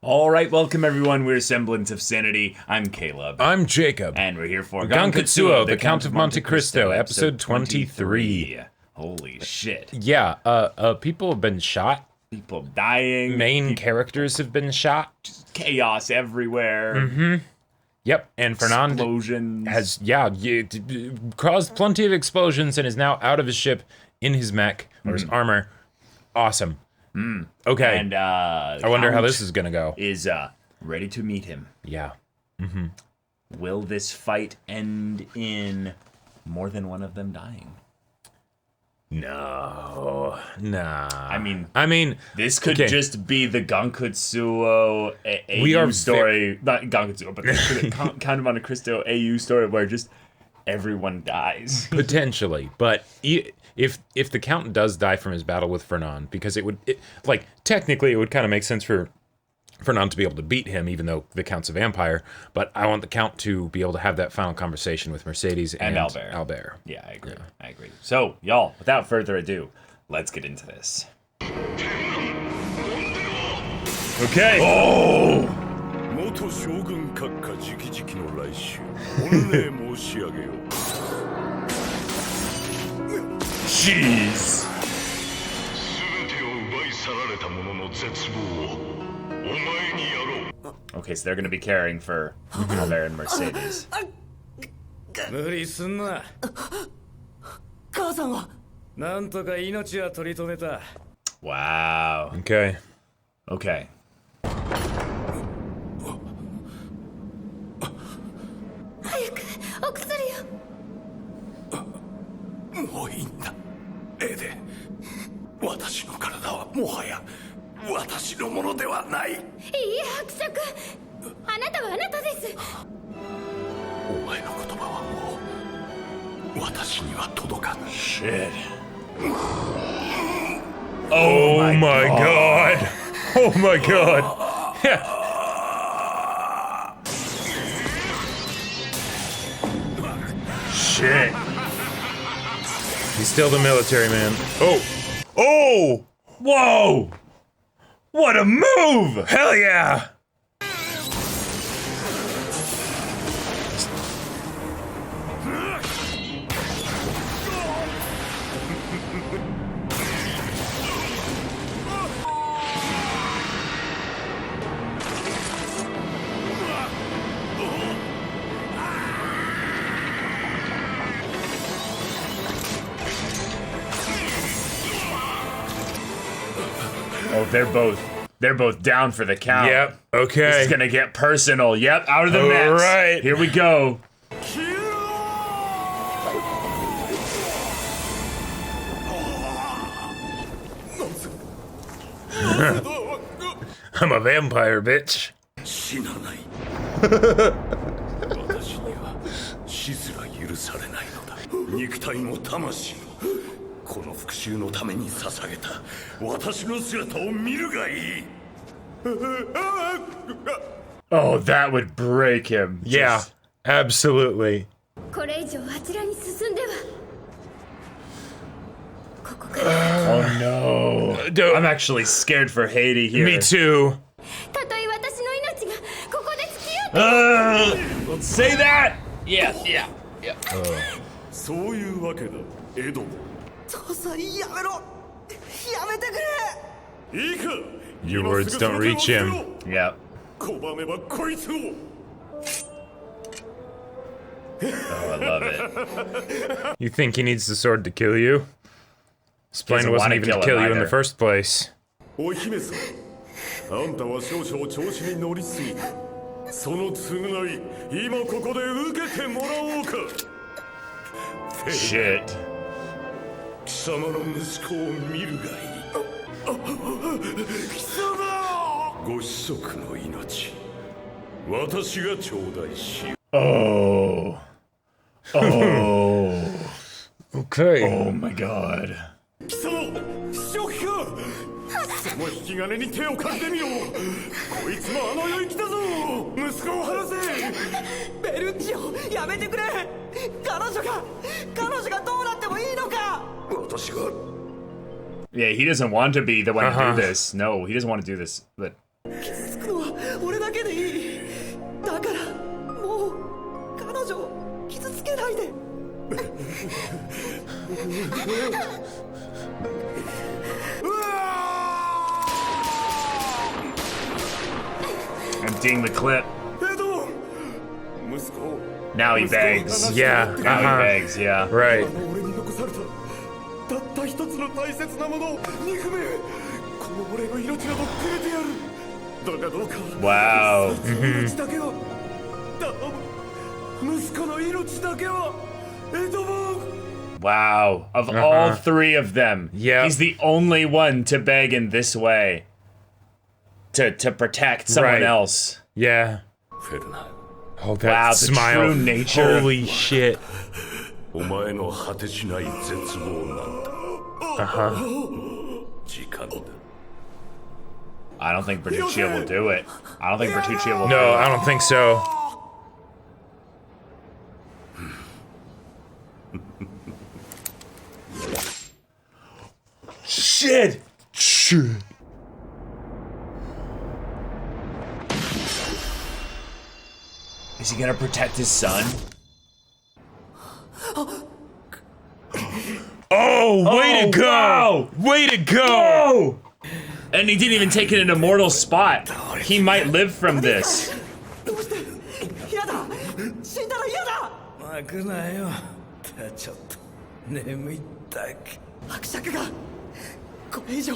All right, welcome everyone. We're Semblance of Sanity. I'm Caleb. I'm Jacob. And we're here for Gankutsuou, the Count of Monte Cristo, episode 23. Holy shit. Yeah, people have been shot. People dying. Main characters have been shot. Just chaos everywhere. Mm-hmm. Yep, and Fernand Explosions. has, caused plenty of explosions and is now out of his ship in his mech, or his armor. Awesome. Okay. And I wonder how this is gonna go. Is ready to meet him. Yeah. Will this fight end in more than one of them dying? No. Nah. I mean, this could okay. just be the Gankutsuou AU story. Not Gankutsuou, but the Count of Monte Cristo AU story where just everyone dies. Potentially, but if the Count does die from his battle with Fernand, because technically it would kind of make sense for Fernand to be able to beat him, even though the Count's a vampire, but I want the Count to be able to have that final conversation with Mercedes and Albert. Yeah, I agree. I agree. So, y'all, without further ado, let's get into this. Okay. Oh! Jeez. Okay, so they're gonna be caring for Albert and Mercedes. Wow. Okay. Okay. もういいんだエデン私の体はもはや私のものではないいいえ伯爵あなたはあなたですお前の言葉はもう私には届かぬ Shit. Oh my god. Oh my god. Shit. He's still the military man. Oh. Oh! Whoa! What a move! Hell yeah! Oh, they're both down for the Count. Yep. Okay. This is gonna get personal. Yep, out of the All mix. right. Here we go. I'm a vampire, bitch. 死なない私には死すら許されないのだ肉体も魂もこの復讐のために捧げた私の姿を見るがいい Oh, that would break him. Yeah, absolutely. これ以上あちらに進んではここから Oh no. I'm actually scared for Haiti here. Me too. たとえ私の命がここで尽きようと Let's say that. Yeah. そういうわけだエドモ父さんやめろやめてくれいいか Your words don't reach him. Yep. 拒めばこいつを Oh, I love it. You think he needs the sword to kill you? This plan doesn't wasn't wanna even kill to kill him you in the either. first place. お姫様あんたは少々調子に乗りすぎたその償い今ここで受けてもらおうか Shit. 貴様の息子を見るがいい貴様ご子息の命私が頂戴しよう Oh. Oh. Okay. Oh my god. 貴様正気かその引き金に手をかけてみろこいつもあの世行きだぞ息子を離せベルッジオやめてくれ彼女がどうなってもいいのか私が Yeah, he doesn't want to be the one to do this. No, he doesn't want to do this. But 傷つくのは俺だけでいい。だからもう彼女を傷つけないで。Emptying the clip. Now he begs. Yeah. Now he begs, yeah. Right. たった一つの大切なものを憎め。この俺の命などくれてやる。だがどうか。Wow. 命だけは。息子の命だけは。エドモン。Wow. Of all three of them, yeah, he's the only one to beg in this way. To protect someone else. Yeah. Oh, that wow, smile. The true nature. Holy shit. お前の果てしない絶望なんだ。時間だ。I don't think Bertuccio will do it. I don't think Bertuccio will do it. No, I don't think so. Shit! Shit. Is he gonna protect his son? Oh, way to go! Wow. Way to go! Whoa! And he didn't even take it in a mortal spot. He might live from this. 嫌だ。死んだら嫌だ。泣くなよ。ちょっと眠いだけ。伯爵がこれ以上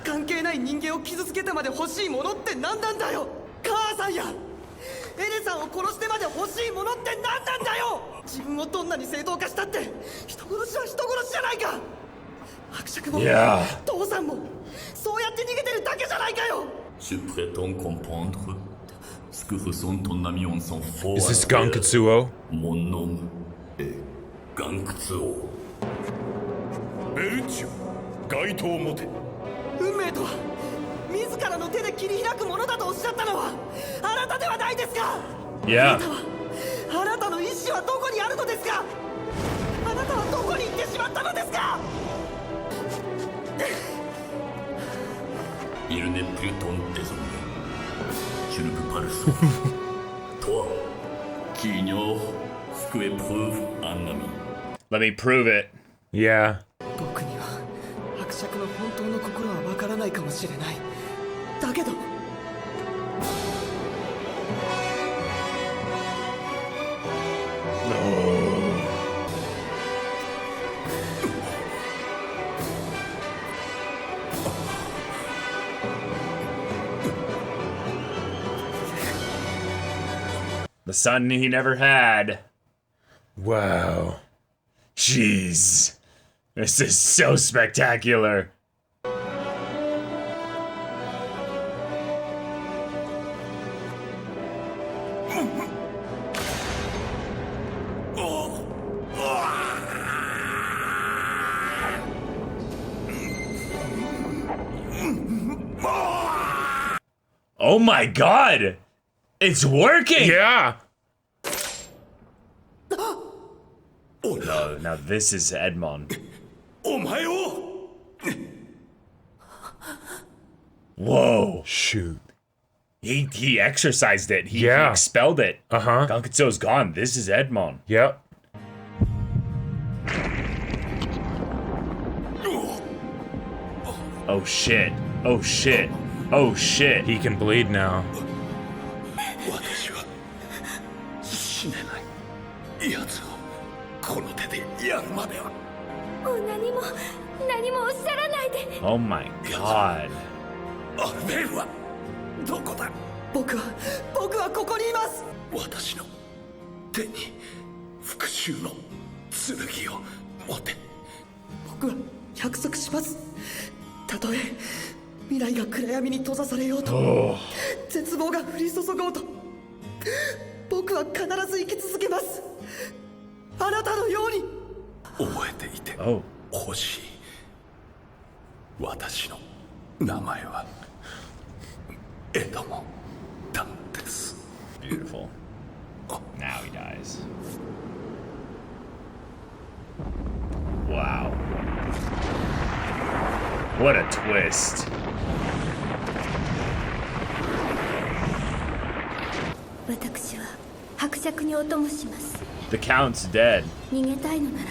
関係ない人間を傷つけてまで欲しいものって何なんだよ。母さんやエレさんを殺してまで欲しいものって何なんだよ。自分をどんなに正当化したって人殺しは人殺しじゃないか。伯爵も父さんもそうやって逃げてるだけじゃないかよ。 Je prétends comprendre ce que ressent ton ami en sang fort. Is this Gankutsuou? Mon nom est Gankutsuou. Bertuccio, 街頭モテ。運命とは自らの手で切り開くものだとおっしゃったのはあなたではないですか。 Yeah. あなたの意志はどこにあるのですか。あなたはどこに行ってしまったのですか。 Il n'est plus ton désormais. Je ne peux pas le sauver. Toi, qui ignores ce que éprouve un ami. Let me prove it. Yeah. 僕には伯爵の本当の心はわからないかもしれない。だけど The son he never had. Wow. Jeez. This is so spectacular. Oh my god! It's working! Yeah. No, now this is Edmond. お前を Whoa. Shoot. He exercised it. He Yeah. expelled it. Uh-huh. Gankutsuou's gone. This is Edmond. Yep. Oh shit. Oh shit. Oh shit. He can bleed now. 私は死ねない奴をこの手でやるまでは。もう何もおっしゃらないで。 Oh my god. アルベールはどこだ。僕はここにいます。私の手に復讐の剣を持て。僕は約束します。たとえ未来が暗闇に閉ざされようと、絶望が降り注ごうと、僕は必ず生き続けます。あなたのように。覚えていてほしい。私の名前はエドモン・ダンテス。 Beautiful. Now he dies. Wow. What a twist. 私は伯爵にお供します The Count's dead. 逃げたいのなら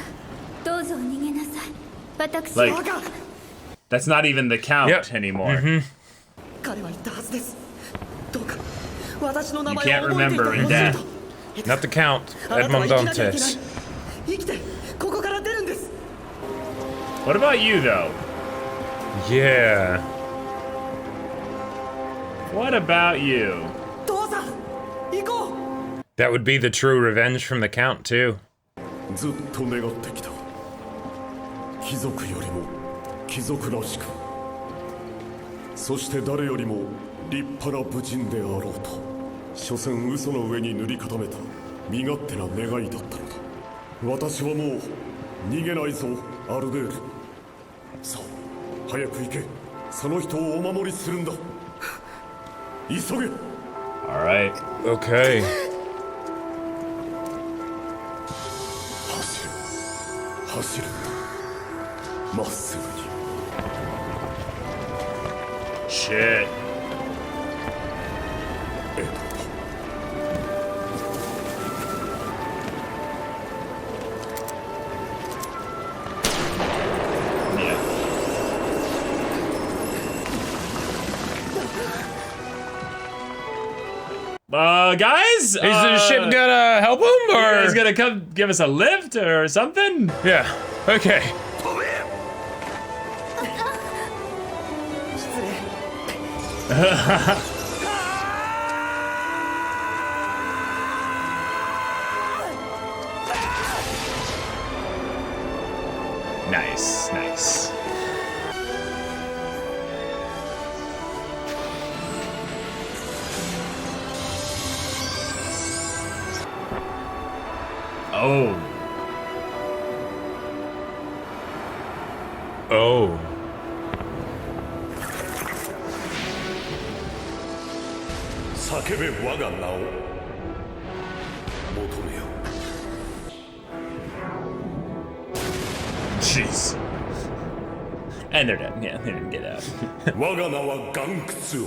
どうぞ逃げなさい私 Like は that's not even the Count Yep. anymore. 彼は言ったはずです。どうか私の名 You 前 can't を覚えていて remember in ほしい death. と。 Not the Count. あなたは Edmond 生きなきゃいけない Dantes. 生きてここから出るんです。 What about you though? Yeah. What about you? 父さん行こう。 That would be the true revenge from the Count, too. ずっと願ってきた。貴族よりも貴族らしく、そして誰よりも立派な武人であろうと、所詮嘘の上に塗り固めた身勝手な願いだったのだ。私はもう逃げないぞ、アルベール。さあ早く行け。その人をお守りするんだ。急げ。 All right. Okay. 走るまっすぐに。 Shit. guys? Is the ship gonna help him, You or? guys gonna come give us a lift or something? Yeah. Okay. 失礼。 Nice, nice. Oh. Oh. 叫べ我が名を求めよ。 Jeez. And they're dead. Yeah, they didn't get out. 我が名はガンクツオ。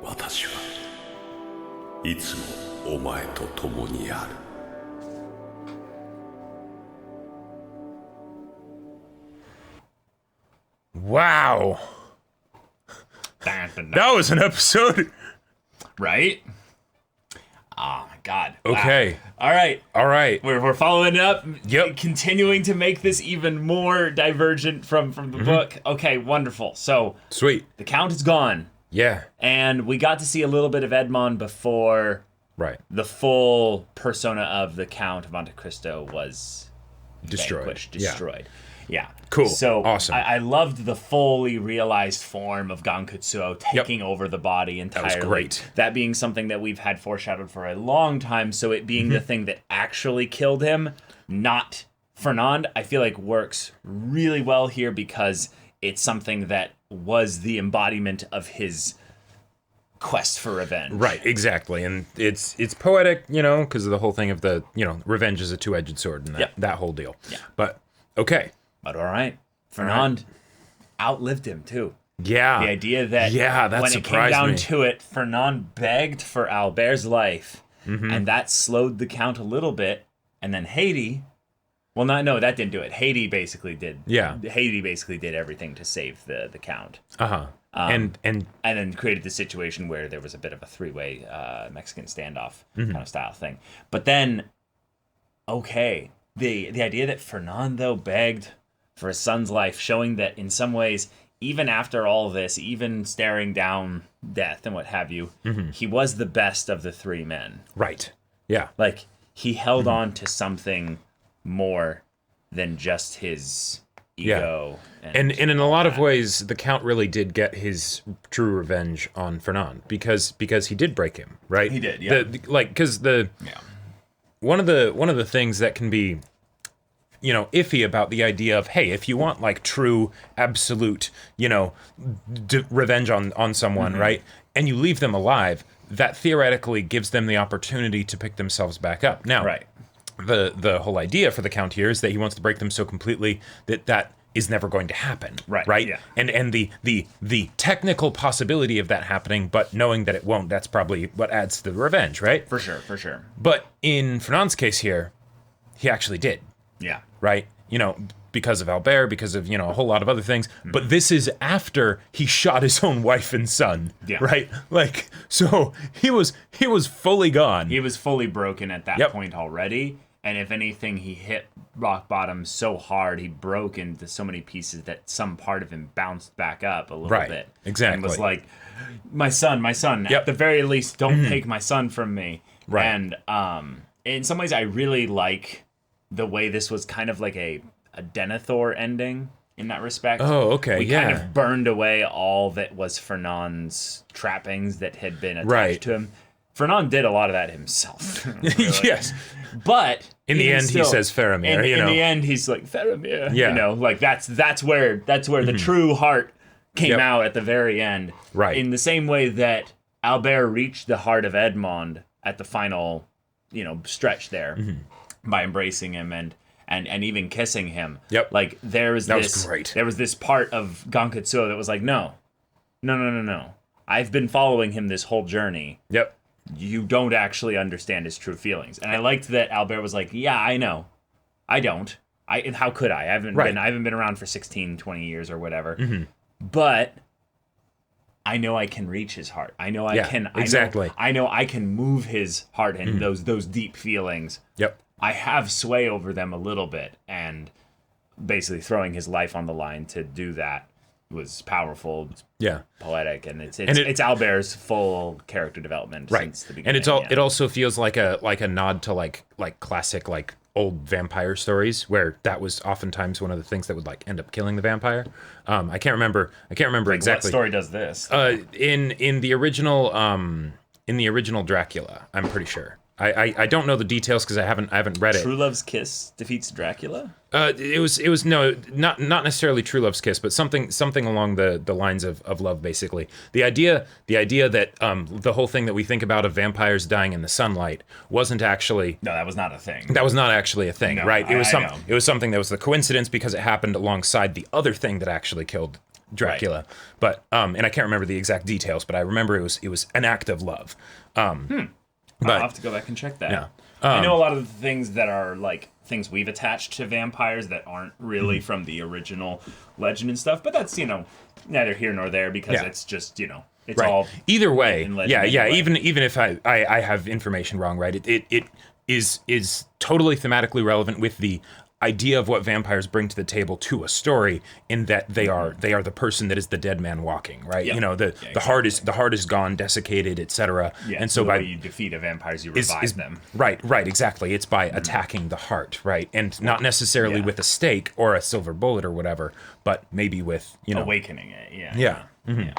私はいつもお前と共にある。 Wow. That was an episode. Right? Oh my god. Wow. Okay. All right. All right. We're following it up. Yep. Continuing to make this even more divergent from the book. Okay, wonderful. So Sweet. the Count is gone. Yeah. And we got to see a little bit of Edmond before Right. the full persona of the Count of Monte Cristo was Destroyed. vanquished, Yeah. destroyed. Yeah. Cool. So Awesome. I loved the fully realized form of Gankutsuou taking over the body entirely. was great. That being something that we've had foreshadowed for a long time. So it being the thing that actually killed him, not Fernand, I feel like works really well here because it's something that was the embodiment of his quest for revenge. Right, exactly. And it's poetic, you know, because of the whole thing of the, you know, revenge is a two-edged sword and that whole deal. Yeah. But, okay. But all right. Fernand outlived him, too. Yeah. The idea that that when it came surprised down me. to it, Fernand begged for Albert's life, and that slowed the Count a little bit. And then Haiti, that didn't do it. Haiti basically did. Yeah. Haiti basically did everything to save the Count. Uh-huh. And And then created the situation where there was a bit of a three-way Mexican standoff kind of style thing. But then, okay, the idea that Fernand, though, begged for his son's life, showing that in some ways, even after all this, even staring down death and what have you, he was the best of the three men. right. Yeah. Like, he held on to something more than just his ego. And in a lot of ways, the Count really did get his true revenge on Fernand because he did break him, right? He did, yeah. One of the things that can be, you know, iffy about the idea of, hey, if you want like true, absolute, you know, revenge on someone, right, and you leave them alive, that theoretically gives them the opportunity to pick themselves back up. Now, Right. the whole idea for the Count here is that he wants to break them so completely that is never going to happen. Right, yeah. And the technical possibility of that happening, but knowing that it won't, that's probably what adds to the revenge, right? For sure. But in Fernand's case here, he actually did. Yeah. Right? Because of Albert, because of, a whole lot of other things. But this is after he shot his own wife and son. Yeah. Right? So he was fully gone. He was fully broken at that Yep. point already. And if anything, he hit rock bottom so hard, he broke into so many pieces that some part of him bounced back up a little bit. Exactly. And was like, my son, Yep. at the very least, don't take my son from me. Right. And in some ways, I really like the way this was kind of like a Denethor ending in that respect. Oh, okay, we yeah. kind of burned away all that was Fernand's trappings that had been attached Right. to him. Fernand did a lot of that himself. Really. Yes. But In the end, he says Faramir, In the end, he's like Faramir. Yeah. That's where the true heart came Yep. out at the very end. Right. In the same way that Albert reached the heart of Edmond at the final, stretch there by embracing him and even kissing him. Yep. Like there was That this was great. There was this part of Gankutsuou that was like, no. I've been following him this whole journey. Yep. You don't actually understand his true feelings. And I liked that Albert was like, yeah, I know. I don't. How could I? I haven't been around for 16, 20 years or whatever. But I know I can reach his heart. I know I can. Exactly. I know I can move his heart and those deep feelings. Yep. I have sway over them a little bit, and basically throwing his life on the line to do that was powerful. It's Yeah. poetic, and it's Albert's full character development since the beginning. And it also feels like a nod to like classic old vampire stories, where that was oftentimes one of the things that would end up killing the vampire. I can't remember exactly. What story does this? In the original Dracula, I'm pretty sure. I don't know the details because I haven't read it. True Love's Kiss defeats Dracula? It was no, not necessarily True Love's Kiss, but something along the lines of love, basically. The idea that the whole thing that we think about of vampires dying in the sunlight wasn't actually. No, that was not a thing. That was not actually a thing, No, right? It was know. It was something that was the coincidence because it happened alongside the other thing that actually killed Dracula. Right. But and I can't remember the exact details, but I remember it was an act of love. I'll have to go back and check that. Yeah. I know a lot of the things that are things we've attached to vampires that aren't really from the original legend and stuff, but that's, neither here nor there because it's just, it's all either way. in legend Yeah. anyway. Even if I have information wrong, right? It is totally thematically relevant with the idea of what vampires bring to the table to a story, in that they are the person that is the dead man walking, right? Yep. The heart is gone, desiccated, etc. Yeah, and so the by way you defeat a vampire is you revive them. Right, exactly. It's by attacking the heart, right? And not necessarily with a stake or a silver bullet or whatever, but maybe with, Awakening it, yeah. Yeah.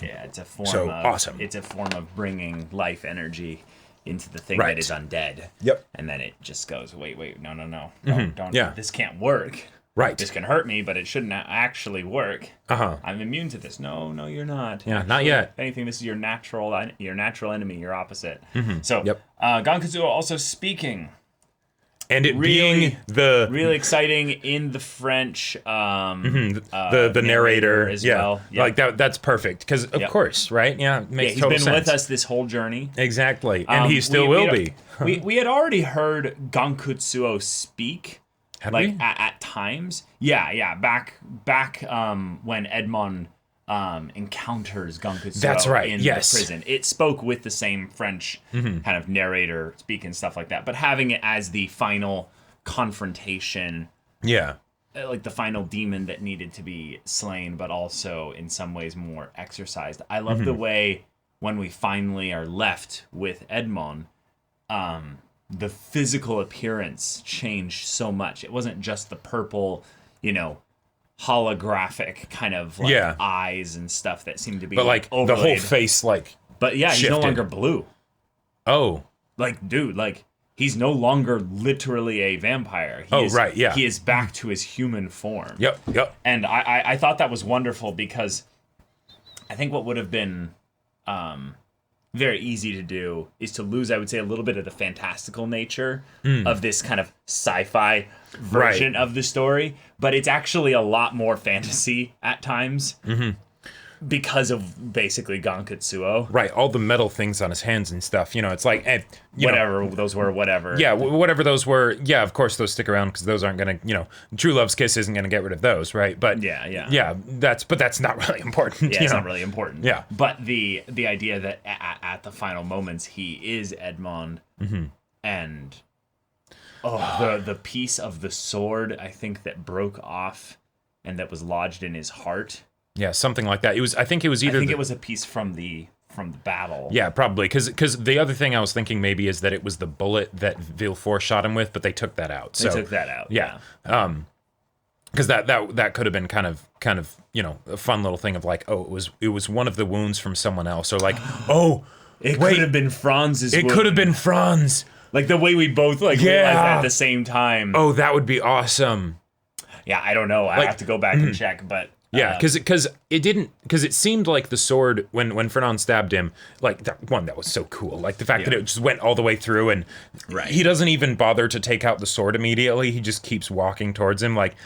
Yeah, it's a form So, of awesome. It's a form of bringing life energy into the thing Right. that is undead. Yep. And then it just goes, wait, no. Don't. Yeah. This can't work. Right. This can hurt me, but it shouldn't actually work. Uh-huh. I'm immune to this. No, you're not. Yeah, not yet. If anything, this is your natural enemy, your opposite. So, Yep. Gankutsuou also speaking. And it Really- being the Really exciting in the French. the narrator as yeah. well. Yep. That's perfect because of Yep. course, right? Yeah, it makes He's total been sense. with us this whole journey. Exactly, and he still will be. We had already heard Gankutsuou speak, Had we? at times. Yeah. Back when Edmond encounters Gankutsuou That's right, in yes. the prison. It spoke with the same French kind of narrator speak and stuff like that, but having it as the final confrontation, Yeah, like the final demon that needed to be slain, but also in some ways more exercised. I love the way when we finally are left with Edmond, the physical appearance changed so much. It wasn't just the purple, holographic kind of eyes and stuff that seemed to be but the whole overlaid. face But yeah, he's no shifted. longer blue. Oh, Dude, he's no longer literally a vampire. Right, yeah. He is back to his human form. yep. And I thought that was wonderful because I think what would have been very easy to do is to lose, I would say, a little bit of the fantastical nature of this kind of sci-fi version of the story, but it's actually a lot more fantasy at times because of basically Gankutsuou. Right, all the metal things on his hands and stuff. You know, it's like whatever those were, whatever. Yeah, whatever those were. Yeah, of course those stick around because those aren't gonna. You know, True Love's Kiss isn't gonna get rid of those, right? But yeah. That's not really important. Yeah, it's not really important. Yeah, but the idea that at the final moments he is Edmond, and the piece of the sword I think that broke off and that was lodged in his heart. Yeah, something like that. I think it was a piece from the battle. Yeah, probably because the other thing I was thinking maybe is that it was the bullet that Villefort shot him with, but they took that out. They took that out. Yeah. Because that could have been kind of a fun little thing of like, oh, it was one of the wounds from someone else, or like, oh, could have been Franz's. It could have been Franz. Like the way we both realized that at the same time. Oh, that would be awesome. Yeah, I don't know. I have to go back and check, but. Yeah, because it seemed like the sword when Fernand stabbed him, like that was so cool. Like the fact that it just went all the way through, and he doesn't even bother to take out the sword immediately. He just keeps walking towards him, like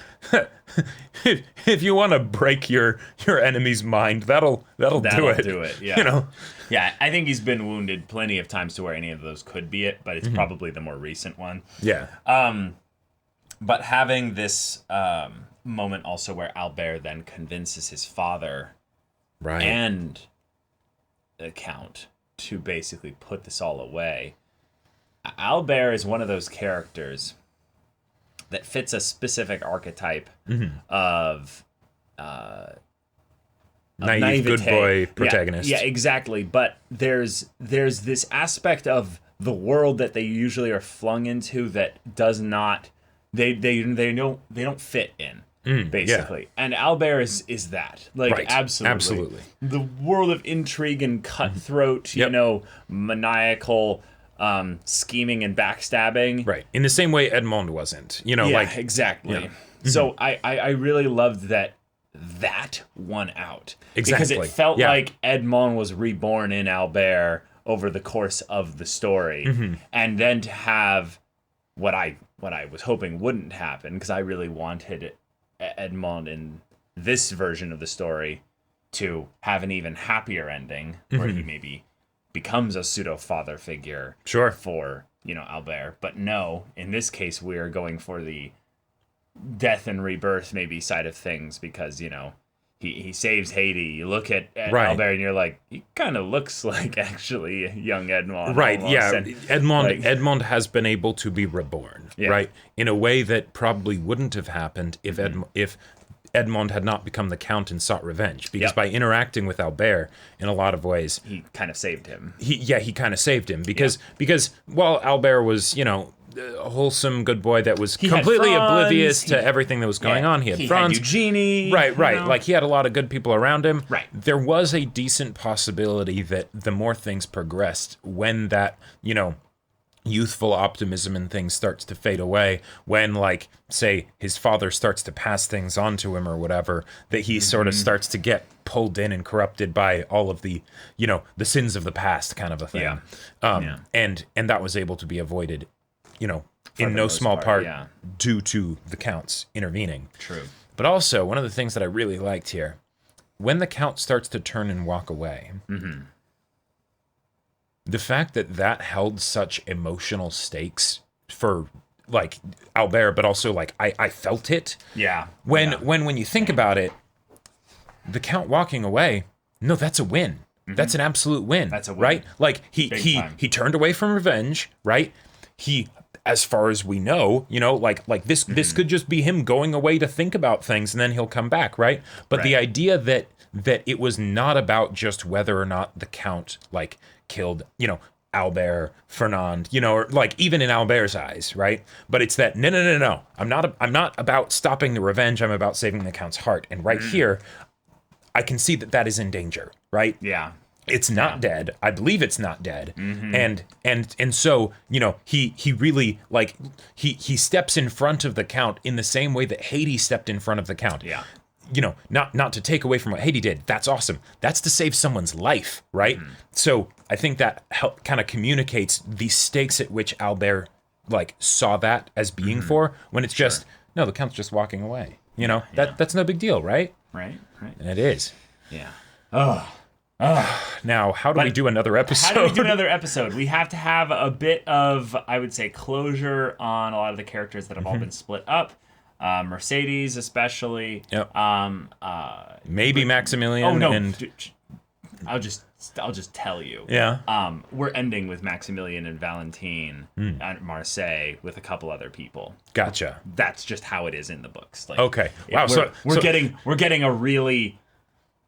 if you want to break your enemy's mind, that'll do it. Do it. Yeah. You know. Yeah, I think he's been wounded plenty of times to where any of those could be it, but it's probably the more recent one. Yeah. But having this moment also where Albert then convinces his father and the Count to basically put this all away. Albert is one of those characters that fits a specific archetype of naive good boy protagonist. Yeah, exactly. But there's this aspect of the world that they usually are flung into that does not they don't fit in. Basically, and Albert is that absolutely the world of intrigue and cutthroat, maniacal scheming and backstabbing, right? In the same way Edmond wasn't, exactly. Yeah. So I really loved that won out because it felt like Edmond was reborn in Albert over the course of the story, and then to have what I was hoping wouldn't happen, because I really wanted Edmond in this version of the story to have an even happier ending where he maybe becomes a pseudo father figure for Albert, but no, in this case we are going for the death and rebirth maybe side of things, because he saves Haiti. You look at Albert and you're like, he kind of looks like actually young Edmond, right? Almost. Yeah, And, Edmond has been able to be reborn, right, in a way that probably wouldn't have happened if Edmond had not become the Count and sought revenge, because by interacting with Albert in a lot of ways, he kind of saved him. He kind of saved him because while Albert was a wholesome good boy that was completely oblivious to everything that was going on. He had Franz, Eugenie, right. Like he had a lot of good people around him. Right. There was a decent possibility that the more things progressed, when that youthful optimism and things starts to fade away, when like say his father starts to pass things on to him or whatever, that he sort of starts to get pulled in and corrupted by all of the the sins of the past kind of a thing. And that was able to be avoided. In no small part due to the Count's intervening. True. But also, one of the things that I really liked here, when the Count starts to turn and walk away, the fact that held such emotional stakes for, like, Albert, but also, like, I felt it. Yeah. When you think about it, the Count walking away, no, that's a win. That's an absolute win. That's a win. Right? Like, he turned away from revenge, right? He, as far as we know, like this could just be him going away to think about things and then he'll come back, right? But the idea that it was not about just whether or not the Count like killed, Albert, Fernand, or like even in Albert's eyes, right? But it's that no. I'm not about stopping the revenge. I'm about saving the Count's heart. And right here, I can see that is in danger, right? Yeah. It's not dead. I believe it's not dead. And so, he really he steps in front of the Count in the same way that Haiti stepped in front of the Count. Yeah. not to take away from what Haiti did. That's awesome. That's to save someone's life, right? So I think that kind of communicates the stakes at which Albert like saw that as being for, when it's just, no, the Count's just walking away. That's no big deal, right? Right. And it is. Yeah. Now, how do we do another episode? How do we do another episode? We have to have a bit of, I would say, closure on a lot of the characters that have all been split up. Mercedes, especially. Yep. Maybe Maximilian. Oh no! And... I'll just tell you. Yeah. We're ending with Maximilian and Valentine at Marseille with a couple other people. Gotcha. That's just how it is in the books. Like, okay. Wow. We're getting a really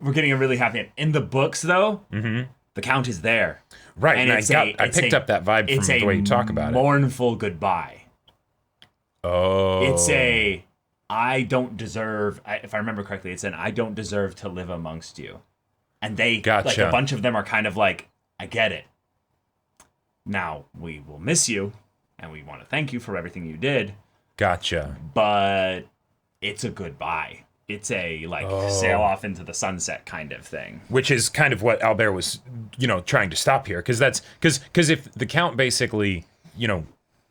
happy end. In the books, though. The Count is there. Right. And I picked up that vibe from the way you talk about it. Mournful goodbye. Oh. It's a I don't deserve. If I remember correctly, it's an I don't deserve to live amongst you. And they, like a bunch of them are kind of like, I get it. Now, we will miss you, and we want to thank you for everything you did. Gotcha. But it's a goodbye. It's a, sail off into the sunset kind of thing. Which is kind of what Albert was, trying to stop here. Because if the Count basically,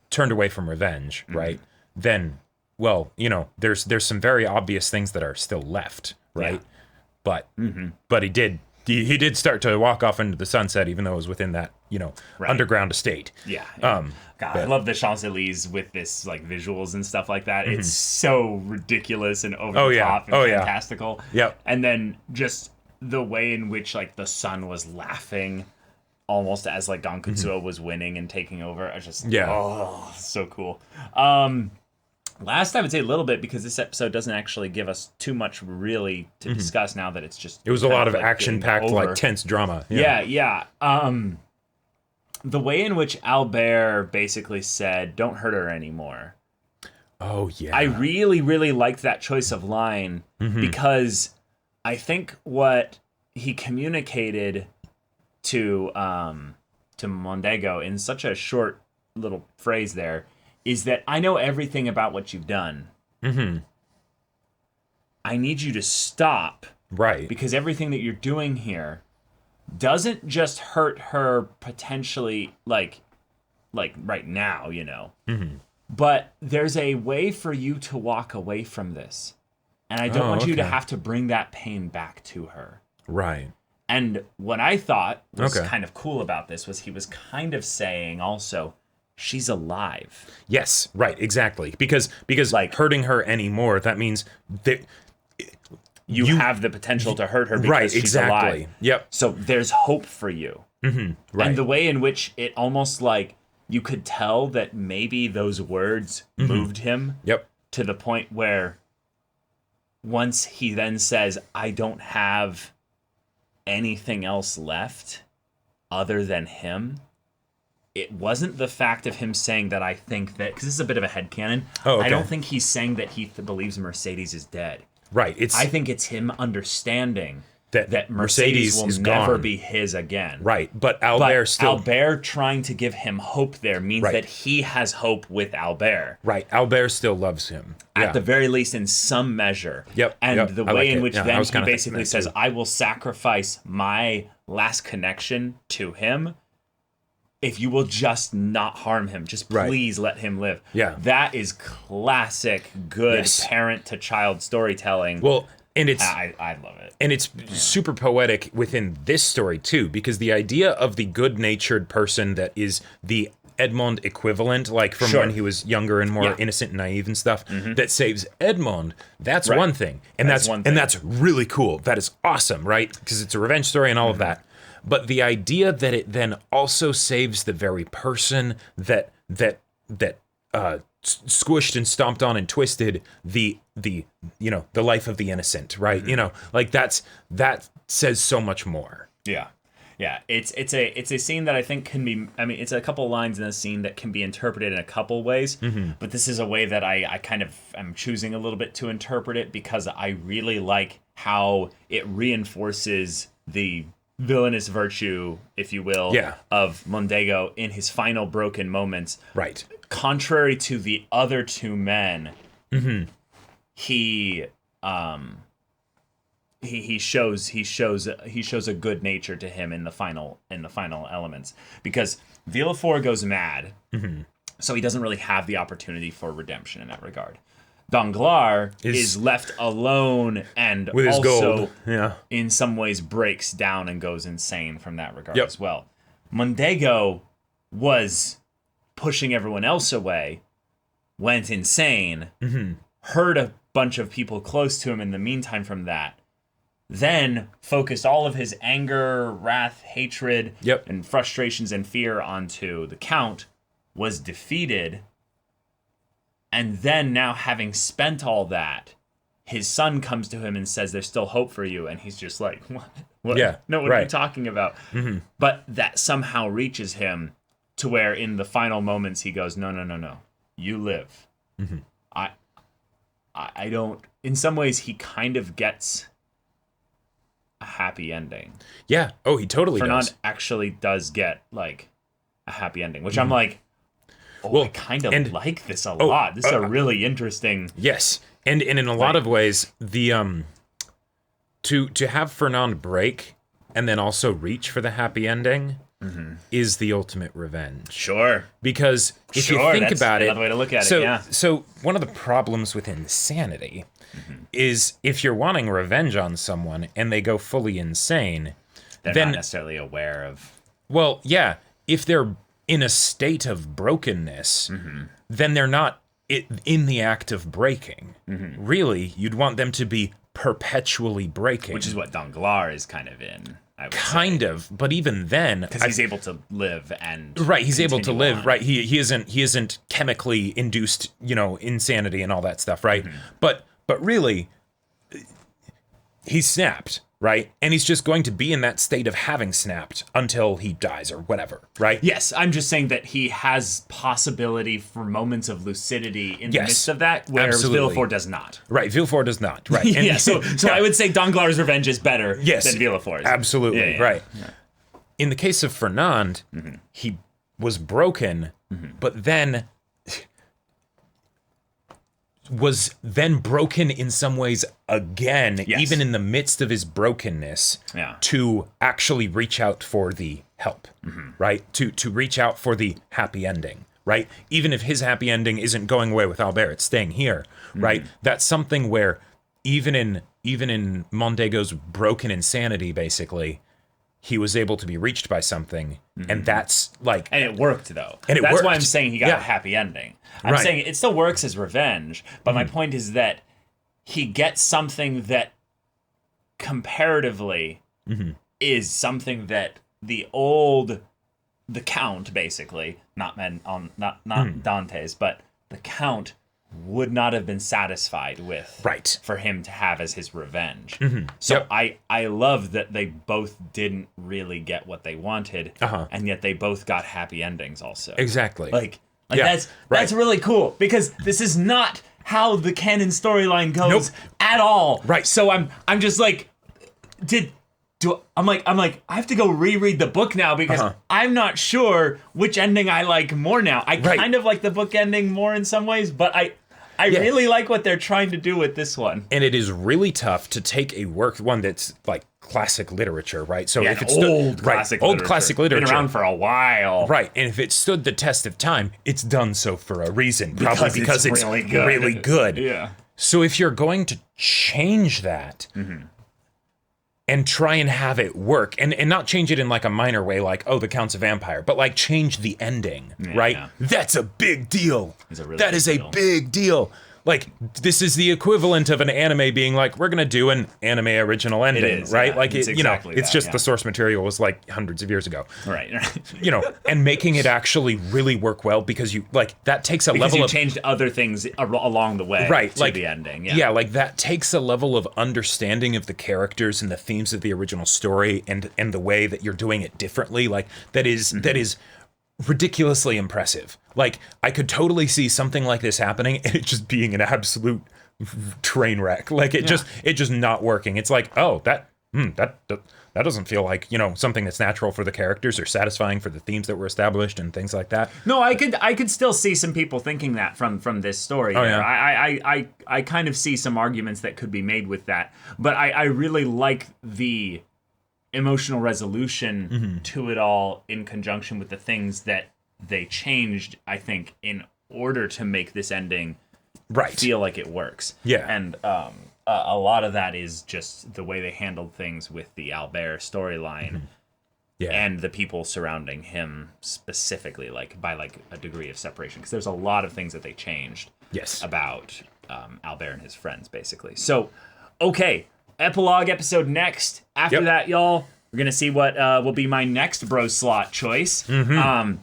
turned away from revenge, right, then, well, there's some very obvious things that are still left, right? Yeah. But he did start to walk off into the sunset, even though it was within that underground estate. Yeah. God, I love the Champs-Élysées with this visuals and stuff like that. It's so ridiculous and over the top and fantastical. Yep. And then just the way in which the sun was laughing, almost as Gankutsuou was winning and taking over. I just so cool. Last, I would say a little bit, because this episode doesn't actually give us too much really to discuss now that it's just... It was a lot of action-packed, tense drama. Yeah. The way in which Albert basically said, don't hurt her anymore. Oh, yeah. I really, really liked that choice of line, because I think what he communicated to Mondego in such a short little phrase there is that I know everything about what you've done. I need you to stop. Right. Because everything that you're doing here doesn't just hurt her potentially, like right now, But there's a way for you to walk away from this. And I don't want you to have to bring that pain back to her. Right. And what I thought was kind of cool about this was he was kind of saying also, she's alive. Yes, right, exactly. Because hurting her anymore, that means that you have the potential to hurt her because she's alive. Yep. So there's hope for you. Right. And the way in which it almost you could tell that maybe those words moved him. Yep. To the point where once he then says, I don't have anything else left other than him. It wasn't the fact of him saying that I think that, because this is a bit of a headcanon. I don't think he's saying that he believes Mercedes is dead. Right. I think it's him understanding that Mercedes will is never gone. be his again. Right. But Albert trying to give him hope there means that he has hope with Albert. Right. Albert still loves him. At the very least, in some measure. Yep. And the way in which then he basically says, I will sacrifice my last connection to him if you will just not harm him. Just please let him live. Yeah. That is classic good parent-to-child storytelling. Well, and I love it. And it's super poetic within this story, too, because the idea of the good-natured person that is the Edmond equivalent, from when he was younger and more innocent and naive and stuff, that saves Edmond, that's one thing. And that's really cool. That is awesome, right? Because it's a revenge story and all of that. But the idea that it then also saves the very person that squished and stomped on and twisted the life of the innocent, right? That says so much more. Yeah. It's a scene that I think can be. I mean, it's a couple lines in a scene that can be interpreted in a couple ways. But this is a way that I kind of am choosing a little bit to interpret it because I really like how it reinforces the villainous virtue, if you will, of Mondego in his final broken moments. Right. Contrary to the other two men, he he shows a good nature to him in the final elements, because Villefort goes mad, so he doesn't really have the opportunity for redemption in that regard. Danglars is left alone and with his also gold. in some ways breaks down and goes insane from that regard as well. Mondego was pushing everyone else away, went insane, hurt a bunch of people close to him in the meantime from that, then focused all of his anger, wrath, hatred, and frustrations and fear onto the Count, was defeated, and then now having spent all that, his son comes to him and says, "There's still hope for you," and he's just like, what? Yeah, No, what are you talking about? But that somehow reaches him to where in the final moments he goes, no, you live. I don't. In some ways, he kind of gets a happy ending. Yeah. Oh, he totally Fernand does. actually does get like a happy ending, which I'm like, I kind of like this a lot. This is a really interesting. Yes, and in a lot of ways, the to have Fernand break and then also reach for the happy ending is the ultimate revenge. Sure. Because if you think about it, another way to look at it. Yeah. So one of the problems with insanity is if you're wanting revenge on someone and they go fully insane, they're then not necessarily aware of. Well, yeah, if they're in a state of brokenness, then they're not in the act of breaking. Really, you'd want them to be perpetually breaking. Which is what Danglars is kind of in. Kind of, but even then, because he's able to live and he's able to live on. He isn't chemically induced, insanity and all that stuff, right? But really, he's snapped, right? And he's just going to be in that state of having snapped until he dies or whatever, right? Yes, I'm just saying that he has possibility for moments of lucidity in the midst of that, whereas Villefort does not. Right, Villefort does not, right. And so I would say Danglars' revenge is better than Villefort's. Absolutely, right. Yeah. In the case of Fernand, he was broken, but then was then broken in some ways again, even in the midst of his brokenness, to actually reach out for the help, right? To reach out for the happy ending, right? Even if his happy ending isn't going away with Albert, it's staying here, right? That's something where even in Mondego's broken insanity, basically, he was able to be reached by something, and that's like... And it worked, though. And that's worked. Why I'm saying he got a happy ending. I'm saying it still works as revenge, but my point is that he gets something that, comparatively, is something that the Count, basically, not Dantes, but the Count would not have been satisfied with for him to have as his revenge. So I love that they both didn't really get what they wanted, and yet they both got happy endings also. Exactly. That's really cool, because this is not how the canon storyline goes at all. Right. So I'm just like, I'm like I have to go reread the book now, because I'm not sure which ending I like more now. I kind of like the book ending more in some ways, but I really like what they're trying to do with this one. And it is really tough to take one that's like classic literature, right? So if it's old classic literature, been around for a while, right? And if it stood the test of time, it's done so for a reason, probably because it's really good. Yeah. So if you're going to change that and try and have it work, and not change it in like a minor way, like, oh, the Count's a vampire, but like change the ending, right? Yeah. That's a big deal. That is a big deal. Like, this is the equivalent of an anime being like, we're gonna do an anime original ending, right? Yeah. Like, it's it's just the source material was like hundreds of years ago, right? And making it actually really work well, because that takes a level of changed other things along the way, right? To like the ending, like that takes a level of understanding of the characters and the themes of the original story, and the way that you're doing it differently, like that is ridiculously impressive. Like, I could totally see something like this happening and it just being an absolute train wreck. Like, it just not working. It's like, oh, that that doesn't feel like, something that's natural for the characters or satisfying for the themes that were established and things like that. No, I could still see some people thinking that from this story. Oh, yeah. I kind of see some arguments that could be made with that, but I really like the emotional resolution to it all in conjunction with the things that they changed, I think, in order to make this ending feel like it works. Yeah. And a lot of that is just the way they handled things with the Albert storyline and the people surrounding him specifically, by a degree of separation. Because there's a lot of things that they changed about Albert and his friends, basically. So, okay, epilogue episode next. After that, y'all, we're going to see what will be my next bro slot choice. I'm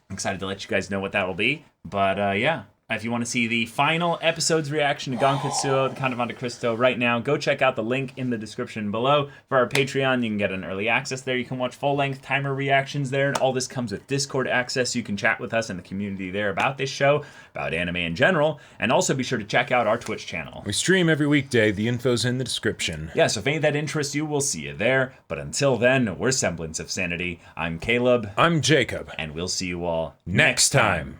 excited to let you guys know what that will be. But yeah, if you want to see the final episode's reaction to Gankutsuou, kind of onto Cristo right now, go check out the link in the description below. For our Patreon, you can get an early access there. You can watch full-length timer reactions there, and all this comes with Discord access. You can chat with us in the community there about this show, about anime in general, and also be sure to check out our Twitch channel. We stream every weekday. The info's in the description. Yeah, so if any of that interests you, we'll see you there. But until then, we're Semblance of Sanity. I'm Caleb. I'm Jacob. And we'll see you all next time.